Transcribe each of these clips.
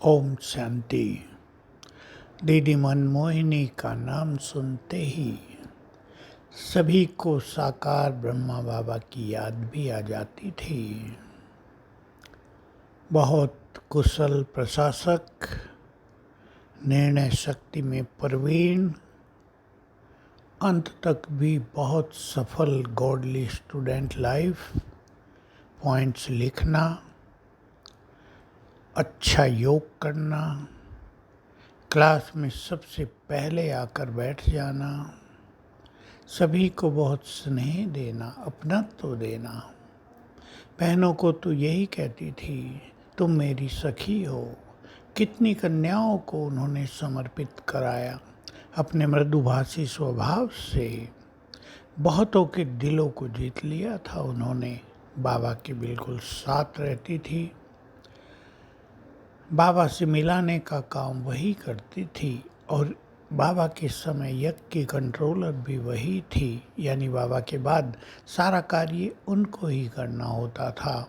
ओम शांति। दीदी मनमोहिनी का नाम सुनते ही सभी को साकार ब्रह्मा बाबा की याद भी आ जाती थी। बहुत कुशल प्रशासक, निर्णय शक्ति में प्रवीण, अंत तक भी बहुत सफल गॉडली स्टूडेंट लाइफ, पॉइंट्स लिखना, अच्छा योग करना, क्लास में सबसे पहले आकर बैठ जाना, सभी को बहुत स्नेह देना, अपनत्व देना। बहनों को तो यही कहती थी, तुम मेरी सखी हो। कितनी कन्याओं को उन्होंने समर्पित कराया अपने मृदुभाषी स्वभाव से। बहुतों के दिलों को जीत लिया था उन्होंने। बाबा के बिल्कुल साथ रहती थी। बाबा से मिलाने का काम वही करती थी और बाबा के समय यज्ञ की कंट्रोलर भी वही थी, यानी बाबा के बाद सारा कार्य उनको ही करना होता था।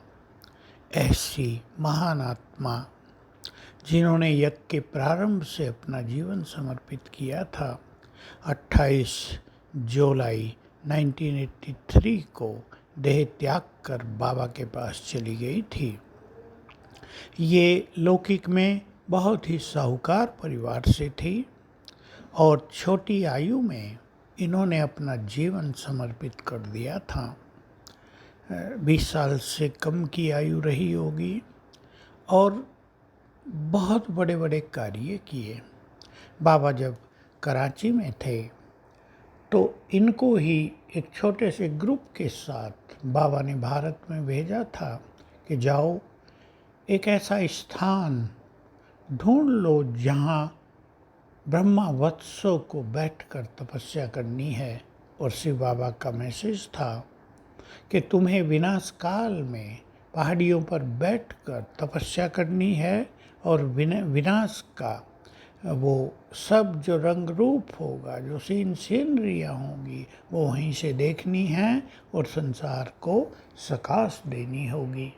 ऐसी महान आत्मा जिन्होंने यज्ञ के प्रारंभ से अपना जीवन समर्पित किया था। 28 जुलाई 1983 को देह त्याग कर बाबा के पास चली गई थी। ये लौकिक में बहुत ही साहूकार परिवार से थी और छोटी आयु में इन्होंने अपना जीवन समर्पित कर दिया था। 20 साल से कम की आयु रही होगी और बहुत बड़े बड़े कार्य किए। बाबा जब कराची में थे तो इनको ही एक छोटे से ग्रुप के साथ बाबा ने भारत में भेजा था कि जाओ एक ऐसा स्थान ढूंढ लो जहाँ ब्रह्मा वत्सों को बैठकर तपस्या करनी है। और शिव बाबा का मैसेज था कि तुम्हें विनाश काल में पहाड़ियों पर बैठकर तपस्या करनी है और विनाश का वो सब जो रंग रूप होगा, जो सीनरियाँ होंगी, वो वहीं से देखनी है और संसार को सकाश देनी होगी।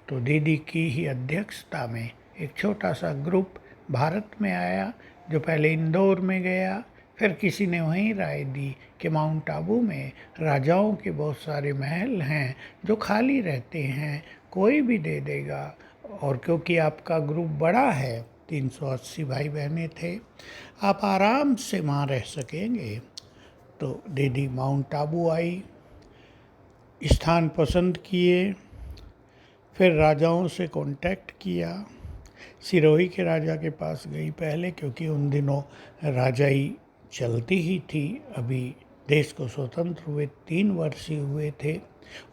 तो दीदी की ही अध्यक्षता में एक छोटा सा ग्रुप भारत में आया, जो पहले इंदौर में गया। फिर किसी ने वहीं राय दी कि माउंट आबू में राजाओं के बहुत सारे महल हैं जो खाली रहते हैं, कोई भी दे देगा। और क्योंकि आपका ग्रुप बड़ा है, 380 भाई बहनें थे, आप आराम से वहाँ रह सकेंगे। तो दीदी माउंट आबू आई, स्थान पसंद किए, फिर राजाओं से कांटेक्ट किया। सिरोही के राजा के पास गई पहले, क्योंकि उन दिनों राजाई चलती ही थी। अभी देश को स्वतंत्र हुए 3 वर्ष ही हुए थे।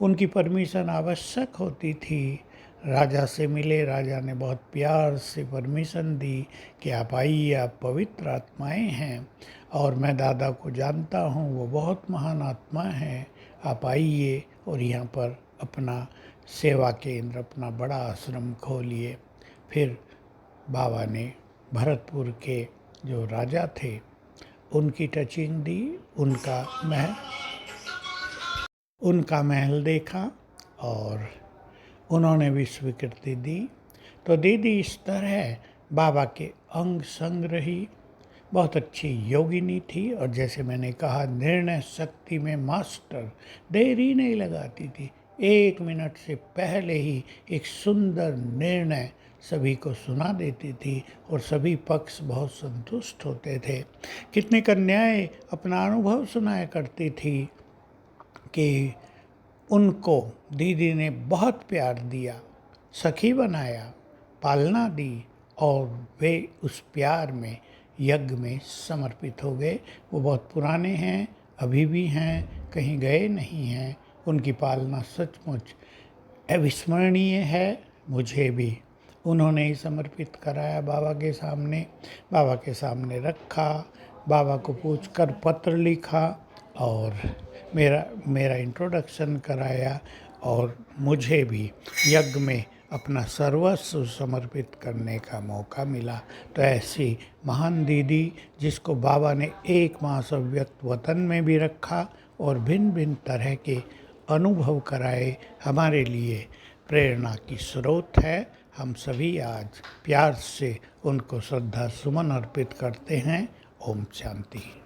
उनकी परमिशन आवश्यक होती थी। राजा से मिले, राजा ने बहुत प्यार से परमिशन दी कि आप आइए, आप पवित्र आत्माएं हैं और मैं दादा को जानता हूँ, वो बहुत महान आत्मा हैं, आप आइए और यहाँ पर अपना सेवा केंद्र, अपना बड़ा आश्रम खोलिए। फिर बाबा ने भरतपुर के जो राजा थे उनकी टचिंग दी, उनका महल देखा और उन्होंने भी स्वीकृति दी। तो दीदी इस तरह बाबा के अंग संग रही। बहुत अच्छी योगिनी थी और जैसे मैंने कहा, निर्णय शक्ति में मास्टर, देरी नहीं लगाती थी। 1 मिनट से पहले ही एक सुंदर निर्णय सभी को सुना देती थी और सभी पक्ष बहुत संतुष्ट होते थे। कितनी कन्याएं अपना अनुभव सुनाया करती थी कि उनको दीदी ने बहुत प्यार दिया, सखी बनाया, पालना दी और वे उस प्यार में यज्ञ में समर्पित हो गए। वो बहुत पुराने हैं, अभी भी हैं, कहीं गए नहीं हैं। उनकी पालना सचमुच अविस्मरणीय है। मुझे भी उन्होंने ही समर्पित कराया बाबा के सामने। बाबा के सामने रखा, बाबा को पूछकर पत्र लिखा और मेरा इंट्रोडक्शन कराया और मुझे भी यज्ञ में अपना सर्वस्व समर्पित करने का मौका मिला। तो ऐसी महान दीदी, जिसको बाबा ने 1 मास अव्यक्त वतन में भी रखा और भिन्न भिन्न तरह के अनुभव कराए हमारे लिए, प्रेरणा की स्रोत है। हम सभी आज प्यार से उनको श्रद्धा सुमन अर्पित करते हैं। ओम शांति।